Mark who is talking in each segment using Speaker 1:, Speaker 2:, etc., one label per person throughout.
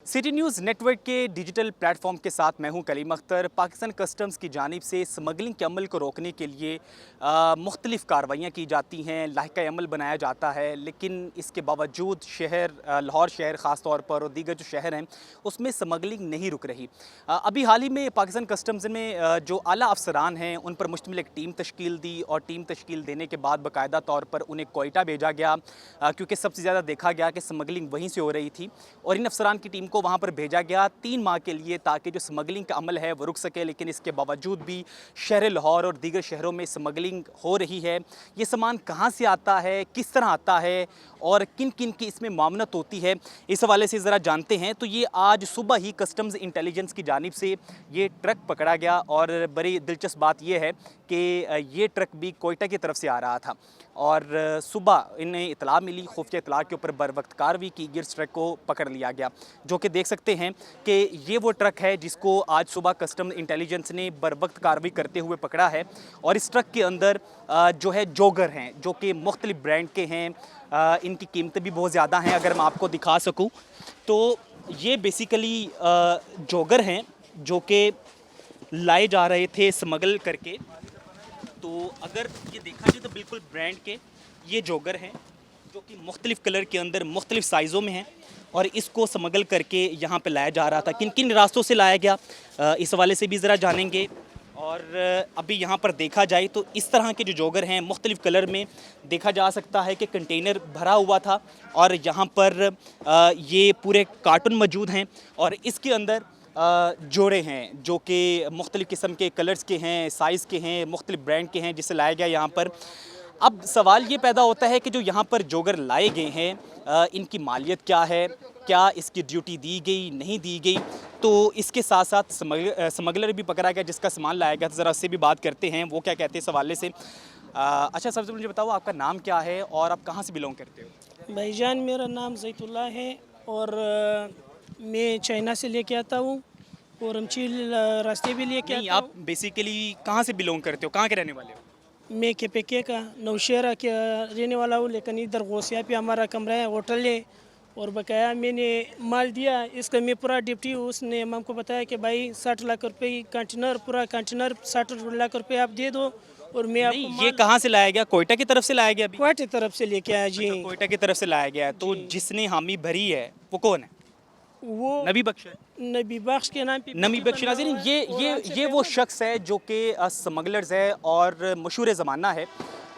Speaker 1: City news network के digital platform के साथ मैं हूं कलीम अख्तर। पाकिस्तान कस्टम्स की जानिब से स्मगलिंग के अमल को रोकने के लिए मुख्तलिफ़ कार्रवाइयाँ की जाती हैं, लाहिक़ा अमल बनाया जाता है, लेकिन इसके बावजूद लाहौर शहर ख़ास तौर पर और दीगर जो शहर हैं उसमें स्मगलिंग नहीं रुक रही। अभी हाल ही में पाकिस्तान कस्टम्स ने जो आला अफसरान हैं उन पर मुश्तमिल एक टीम तश्कील दी और टीम तश्कील देने के बाद बाकायदा तौर पर उन्हें कोयटा भेजा गया, क्योंकि सबसे ज़्यादा देखा गया कि स्मगलिंग वहीं से हो रही थी और इन अफसरान की टीम को वहाँ पर भेजा गया 3 माह के लिए ताकि जो स्मगलिंग का अमल है वो रुक सके। लेकिन इसके बावजूद भी शहर लाहौर और दीगर शहरों में स्मगलिंग हो रही है। ये सामान कहाँ से आता है, किस तरह आता है और किन किन की इसमें मामनत होती है, इस हवाले से ज़रा जानते हैं। तो ये आज सुबह ही कस्टम्स इंटेलिजेंस की जानिब से ये ट्रक पकड़ा गया और बड़ी दिलचस्प बात यह है कि ये ट्रक भी कोयटा की तरफ से आ रहा था और सुबह इन्हें इतला मिली, खुफिया इतला के ऊपर बर वक्त कार्रवाई की गई, इस ट्रक को पकड़ लिया गया। जो कि देख सकते हैं कि ये वो ट्रक है जिसको आज सुबह कस्टम इंटेलिजेंस ने बर वक्त कार्रवाई करते हुए पकड़ा है और इस ट्रक के अंदर जो है जोगर हैं जो कि मुख्तलिफ ब्रांड के हैं। इनकी कीमतें भी बहुत ज़्यादा हैं। अगर मैं आपको दिखा सकूं तो ये बेसिकली जोगर हैं जो कि लाए जा रहे थे स्मगल करके। तो अगर ये देखा जाए तो बिल्कुल ब्रांड के ये जोगर हैं जो कि मुख्तलिफ़ कलर के अंदर मुख्तलिफ़ साइज़ों में हैं और इसको स्मगल करके यहाँ पे लाया जा रहा था। किन किन रास्तों से लाया गया इस हवाले से भी ज़रा जानेंगे। और अभी यहाँ पर देखा जाए तो इस तरह के जो जोगर हैं मुख्तलिफ़ कलर में देखा जा सकता है कि कंटेनर भरा हुआ था और यहाँ पर ये पूरे कार्टून मौजूद हैं और इसके अंदर जोड़े हैं जो कि मुख्तलिफ़ किस्म के कलर्स के हैं, साइज़ के हैं, मुख्तलिफ़ ब्रांड के हैं जिसे लाया गया यहाँ पर। अब सवाल ये पैदा होता है कि जो यहाँ पर जोगर लाए गए हैं इनकी मालियत क्या है, क्या इसकी ड्यूटी दी गई, नहीं दी गई। तो इसके साथ साथ स्मगलर भी पकड़ा गया जिसका सामान लाया गया। तो ज़रा उससे भी बात करते हैं वो क्या कहते हैं इस हवाले से। अच्छा, सबसे मुझे बताओ आपका नाम क्या है और आप कहाँ से बिलोंग करते हो?
Speaker 2: भाईजान, मेरा नाम ज़ैतुल्ला है और मैं चाइना से लेके आता हूँ और हमचील रास्ते भी लेके आता हूँ।
Speaker 1: आप बेसिकली कहाँ से बिलोंग करते हो, कहाँ के रहने वाले हो?
Speaker 2: मैं केपीके का नौशहरा के रहने वाला हूँ, लेकिन इधर गौसिया पे हमारा कमरा है, होटल है और बकाया मैंने माल दिया। इसका मैं पूरा डिप्टी हूँ। उसने हमको बताया कि भाई 60 लाख रुपए कंटेनर, पूरा कंटेनर 60 लाख रुपए आप दे दो और मैं आपको।
Speaker 1: ये कहाँ से लाया गया? कोयटा की तरफ से लाया गया? अभी
Speaker 2: क्वाट तरफ से लेके आया जी।
Speaker 1: अच्छा, कोयटा की तरफ से लाया गया। तो जिसने हामी भरी है वो कौन है?
Speaker 2: वो
Speaker 1: नबी बख्श है।
Speaker 2: नबी बख्श के नाम पे
Speaker 1: नबी बख्श नाज़रीन, ये वो शख्स है जो कि स्मगलर्स है और मशहूर ज़माना है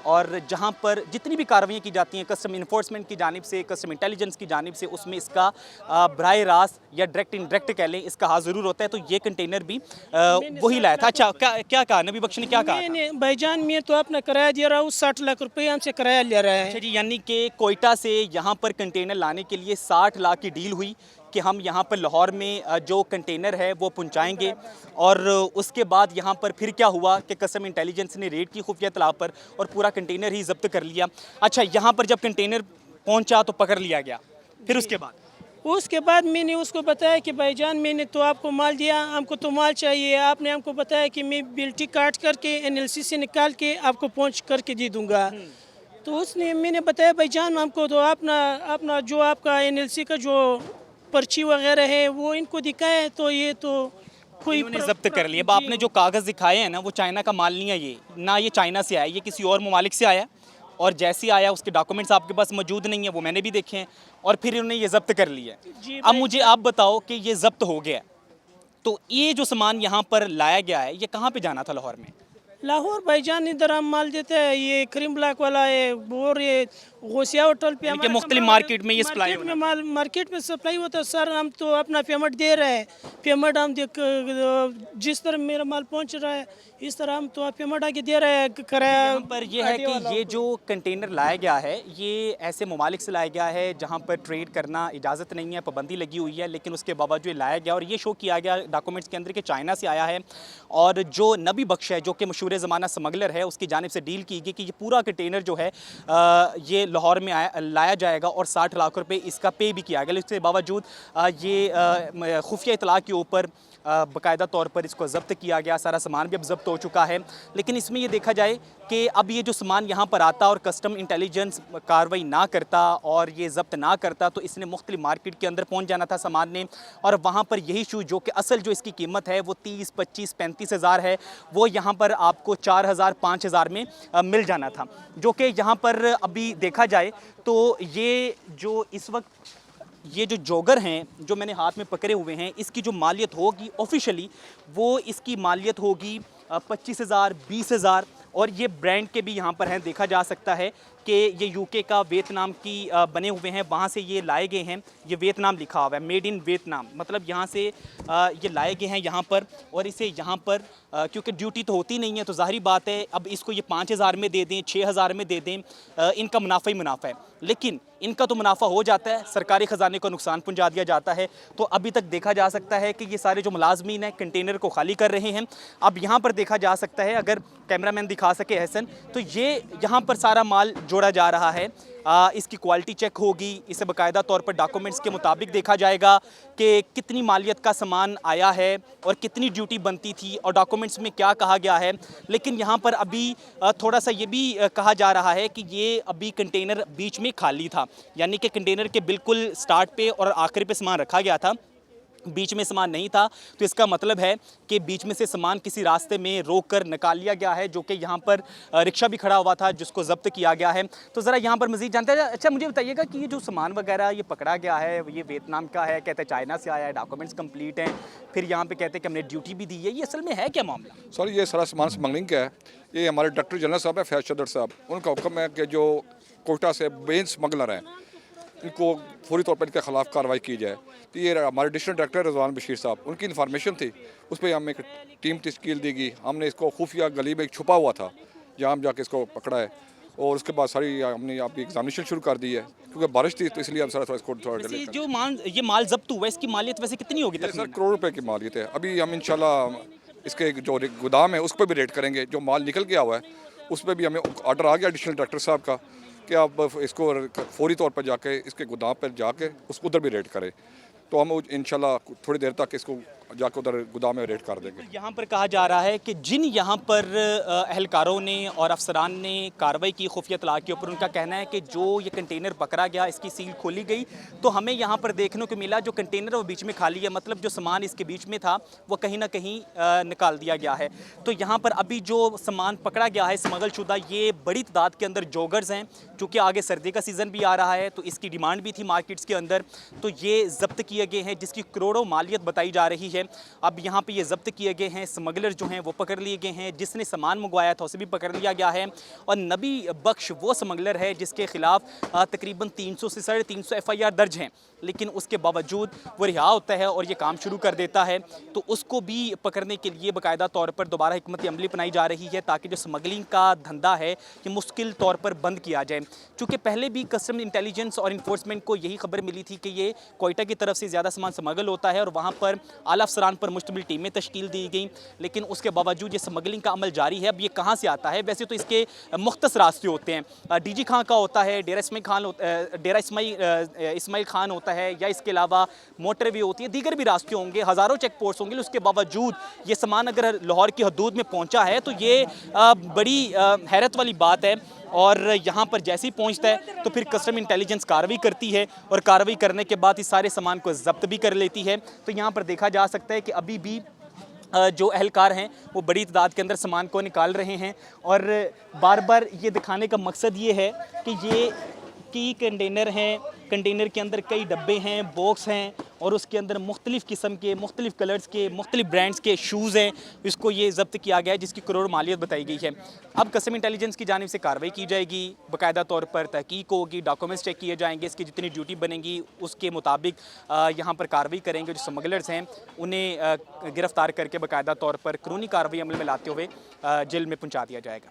Speaker 1: और जहाँ पर जितनी भी कार्रवाइयाँ की जाती हैं कस्टम इन्फोर्समेंट की जानिब से, कस्टम इंटेलिजेंस की जानिब से, उसमें इसका बराह रास्त या डायरेक्ट इनडायरेक्ट कह लें इसका हाथ ज़रूर होता है। तो ये कंटेनर भी वही लाया था। अच्छा, क्या कहा नबी बख्श ने, क्या कहा?
Speaker 2: मैंने भाईजान मैं तो अपना किराया दे रहा हूँ, 60 लाख रुपए हमसे किराया ले रहा है।
Speaker 1: अच्छा जी, यानी कि कोयटा से यहाँ पर कंटेनर लाने के लिए 60 लाख की डील हुई कि हम यहाँ पर लाहौर में जो कंटेनर है वो पहुँचाएंगे और उसके बाद यहाँ पर फिर क्या हुआ कि कस्टम इंटेलिजेंस ने रेड की खुफिया इत्तला पर और पूरा कंटेनर ही जब्त कर लिया। अच्छा, यहाँ पर जब कंटेनर पहुँचा तो पकड़ लिया गया, फिर उसके बाद
Speaker 2: मैंने उसको बताया कि भाईजान मैंने तो आपको माल दिया, हमको तो माल चाहिए। आपने हमको बताया कि मैं बिल्टी काट करके NLC से निकाल के आपको पहुँच करके दे दूँगा। तो उसने मैंने बताया भाईजान हमको तो अपना जो आपका NLC का जो पर्ची वगैरह है वो इनको दिखाए तो ये तो कोई
Speaker 1: जब्त कर लिया। अब आपने जो कागज़ दिखाए हैं ना वो चाइना का माल नहीं है, ये ना ये चाइना से आया, ये किसी और ममालिक से आया और जैसे आया उसके डॉक्यूमेंट्स आपके पास मौजूद नहीं है, वो मैंने भी देखे हैं और फिर इन्होंने ये जब्त कर लिया। अब मुझे आप बताओ कि ये जब्त हो गया तो ये जो सामान यहाँ पर लाया गया है ये कहाँ पर जाना था लाहौर में?
Speaker 2: लाहौर भाईजान इधर हम माल देते हैं, ये क्रीम ब्लॉक वाला है और ये गौसिया होटल पे हमारे
Speaker 1: मुख्तलिफ मार्केट में ये सप्लाई
Speaker 2: होता है। मार्केट में सप्लाई होता है सर। हम तो अपना पेमेंट दे रहे हैं, पेमेंट हम जिस तरह मेरा माल पहुंच रहा है इस तरह हम तो पेमेंट आके दे रहे हैं किराया
Speaker 1: पर। यह है कि ये जो कंटेनर लाया गया है ये ऐसे ममालिक से लाया गया है जहाँ पर ट्रेड करना इजाज़त नहीं है, पाबंदी लगी हुई है, लेकिन उसके बावजूद लाया गया और ये शो किया गया डॉक्यूमेंट्स के अंदर कि चाइना से आया है। और जो नबी बख्श है जो कि मशहूर ज़माना स्मगलर है उसकी जानिब से डील की गई कि ये पूरा कंटेनर जो है ये लाहौर में लाया जाएगा और 60 लाख रुपए इसका पे भी किया गया। इसके बावजूद ये खुफिया इतला के ऊपर बाकायदा तौर पर इसको ज़ब्त किया गया, सारा सामान भी अब ज़ब्त हो चुका है। लेकिन इसमें ये देखा जाए कि अब ये जो सामान यहाँ पर आता और कस्टम इंटेलिजेंस कार्रवाई ना करता और ये ज़ब्त ना करता तो इसने मुख्तलिफ मार्केट के अंदर पहुँच जाना था सामान ने, और वहाँ पर यही शूज़ जो कि असल जो इसकी कीमत है वो 30, 25, 35 हज़ार है, वो यहाँ पर आपको 4,000, 5,000 में मिल जाना था। जो कि यहाँ पर अभी देखा जाए तो ये जो इस वक्त ये जो जॉगर हैं जो मैंने हाथ में पकड़े हुए हैं, इसकी जो मालियत होगी ऑफिशियली वो इसकी मालियत होगी 25,000, 20,000, और ये ब्रांड के भी यहाँ पर हैं। देखा जा सकता है कि ये यूके का वियतनाम की बने हुए हैं, वहाँ से ये लाए गए हैं। ये वियतनाम लिखा हुआ है, मेड इन वियतनाम, मतलब यहाँ से ये लाए गए हैं यहाँ पर। और इसे यहाँ पर क्योंकि ड्यूटी तो होती नहीं है तो ज़ाहिरी बात है अब इसको ये 5,000 में दे दें, 6,000 में दे दें, इनका मुनाफा ही मुनाफा है। लेकिन इनका तो मुनाफा हो जाता है, सरकारी ख़जाने को नुकसान पहुंचा दिया जाता है। तो अभी तक देखा जा सकता है कि ये सारे जो मुलाजमीन हैं कंटेनर को खाली कर रहे हैं। अब यहाँ पर देखा जा सकता है, अगर कैमरामैन दिखा सके एहसन, तो ये यहाँ पर सारा माल जोड़ा जा रहा है। इसकी क्वालिटी चेक होगी, इसे बाकायदा तौर पर डॉक्यूमेंट्स के मुताबिक देखा जाएगा कि कितनी मालियत का सामान आया है और कितनी ड्यूटी बनती थी और डॉक्यूमेंट्स में क्या कहा गया है। लेकिन यहाँ पर अभी थोड़ा सा ये भी कहा जा रहा है कि ये अभी कंटेनर बीच में खाली था, यानी कि कंटेनर के बिल्कुल स्टार्ट पे और आखिर पे सामान रखा गया था, बीच में सामान नहीं था। तो इसका मतलब है कि बीच में से सामान किसी रास्ते में रोक कर निकाल लिया गया है, जो कि यहाँ पर रिक्शा भी खड़ा हुआ था जिसको जब्त किया गया है। तो ज़रा यहाँ पर मज़ीद जानते हैं। अच्छा, मुझे बताइएगा कि ये जो सामान वगैरह ये पकड़ा गया है ये वियतनाम का है, कहते हैं चाइना से आया है, डॉक्यूमेंट्स कंप्लीट हैं, फिर यहाँ पे कहते हैं कि हमने ड्यूटी भी दी है, ये असल में है क्या मामला?
Speaker 3: सर ये सारा सामान स्मगलिंग का है। ये हमारे डायरेक्टर जनरल साहब है फैज चौधरी साहब, उनका हुक्म है कि जो कोयटा से मेन स्मगलर हैं इनको फौरी तौर पर इनके खिलाफ कार्रवाई की जाए। तो ये हमारे डिस्ट्रिक्ट डायरेक्टर रज़वान बशीर साहब, उनकी इन्फॉर्मेशन थी, उस पर हमें एक टीम तश्कील दी गई। हमने इसको खुफिया गली में एक छुपा हुआ था जहाँ हम जाके इसको पकड़ा है, और उसके बाद सारी हमने आपकी एग्जामिनेशन शुरू कर दी है क्योंकि बारिश थी तो इसलिए हम सारा इसको थोड़ा
Speaker 1: जो ये माल जब्त हुआ है इसकी मालियत वैसे कितनी होगी?
Speaker 3: सर करोड़ रुपए की मालियत है। अभी हम इंशाल्लाह इसके जो गोदाम है उस पर भी रेड करेंगे। जो माल निकल गया हुआ है उस पर भी हमें ऑर्डर आ गया एडिशनल डायरेक्टर साहब का कि आप इसको फौरी तौर पर जाके इसके गोदाम पर जाके उसको उधर भी रेड करें। तो हम इंशाल्लाह थोड़ी देर तक इसको जाकर उधर गोदाम में रेड कर देंगे।
Speaker 1: यहाँ पर कहा जा रहा है कि जिन यहाँ पर अहलकारों ने और अफसरान ने कार्रवाई की खुफिया इत्तला के ऊपर, उनका कहना है कि जो ये कंटेनर पकड़ा गया इसकी सील खोली गई तो हमें यहाँ पर देखने को मिला जो कंटेनर वो बीच में खाली है, मतलब जो सामान इसके बीच में था वो कहीं ना कहीं निकाल दिया गया है। तो यहाँ पर अभी जो सामान पकड़ा गया है स्मगल शुदा, ये बड़ी तादाद के अंदर जॉगर्स हैं, चूँकि आगे सर्दी का सीज़न भी आ रहा है तो इसकी डिमांड भी थी मार्केट्स के अंदर, तो ये जब्त किए गए हैं जिसकी करोड़ों मालियत बताई जा रही है। अब यहाँ पे ये जब्त किए गए हैं, स्मगलर जो हैं वो पकड़ लिए गए हैं, जिसने सामान मंगवाया था उसे भी पकड़ लिया गया है। और नबी बख्श वो स्मगलर है जिसके खिलाफ तकरीबन 300 से 350 FIR दर्ज हैं, लेकिन उसके बावजूद वो रिहा होता है और ये काम शुरू कर देता है। तो उसको भी पकड़ने के लिए बाकायदा तौर पर दोबारा हिकमत अमली अपनाई जा रही है ताकि जो स्मगलिंग का धंधा है ये मुश्किल तौर पर बंद किया जाए। चूँकि पहले भी कस्टम इंटेलिजेंस और इन्फोर्समेंट को यही खबर मिली थी कि ये कोयटा की तरफ से ज़्यादा सामान स्मगल होता है और वहाँ पर आला अफसरान पर मुश्तमिल टीमें तश्कील दी गई, लेकिन उसके बावजूद ये स्मगलिंग का अमल जारी है। अब ये कहाँ से आता है? वैसे तो इसके मुख्तस रास्ते होते हैं, DG खां का होता है, डेरा इस्माइल खान होता है, या इसके अलावा मोटरवे होती है, दीगर भी रास्ते होंगे, हज़ारों चेक पोस्ट होंगे। उसके बावजूद ये सामान अगर लाहौर की हदूद में पहुँचा है तो ये बड़ी हैरत वाली बात है। और यहाँ पर जैसे ही पहुँचता है तो फिर कस्टम इंटेलिजेंस कार्रवाई करती है और कार्रवाई करने के बाद इस सारे सामान को जब्त भी कर लेती है। तो यहाँ पर देखा जा सकता है कि अभी भी जो अहलकार हैं वो बड़ी तादाद के अंदर सामान को निकाल रहे हैं, और बार बार ये दिखाने का मकसद ये है कि ये की कंटेनर हैं, कंटेनर के अंदर कई डब्बे हैं, बॉक्स हैं, और उसके अंदर मुख्तलिफ़ किस्म के, मुख्तलिफ़ कलर्स के, मुख्तलिफ़ ब्रांड्स के शूज़ हैं। इसको ये जब्त किया गया है जिसकी करोड़ मालियत बताई गई है। अब कस्टम इंटेलिजेंस की जानिब से कार्रवाई की जाएगी, बाकायदा तौर पर तहकीक होगी, डॉक्यूमेंट्स चेक किए जाएंगे, इसकी जितनी ड्यूटी बनेगी उसके मुताबिक यहाँ पर कार्रवाई करेंगे। जो स्मगलर्स हैं उन्हें गिरफ़्तार करके बाकायदा तौर पर कानूनी कार्रवाई अमल में लाते हुए जेल में पहुँचा दिया जाएगा।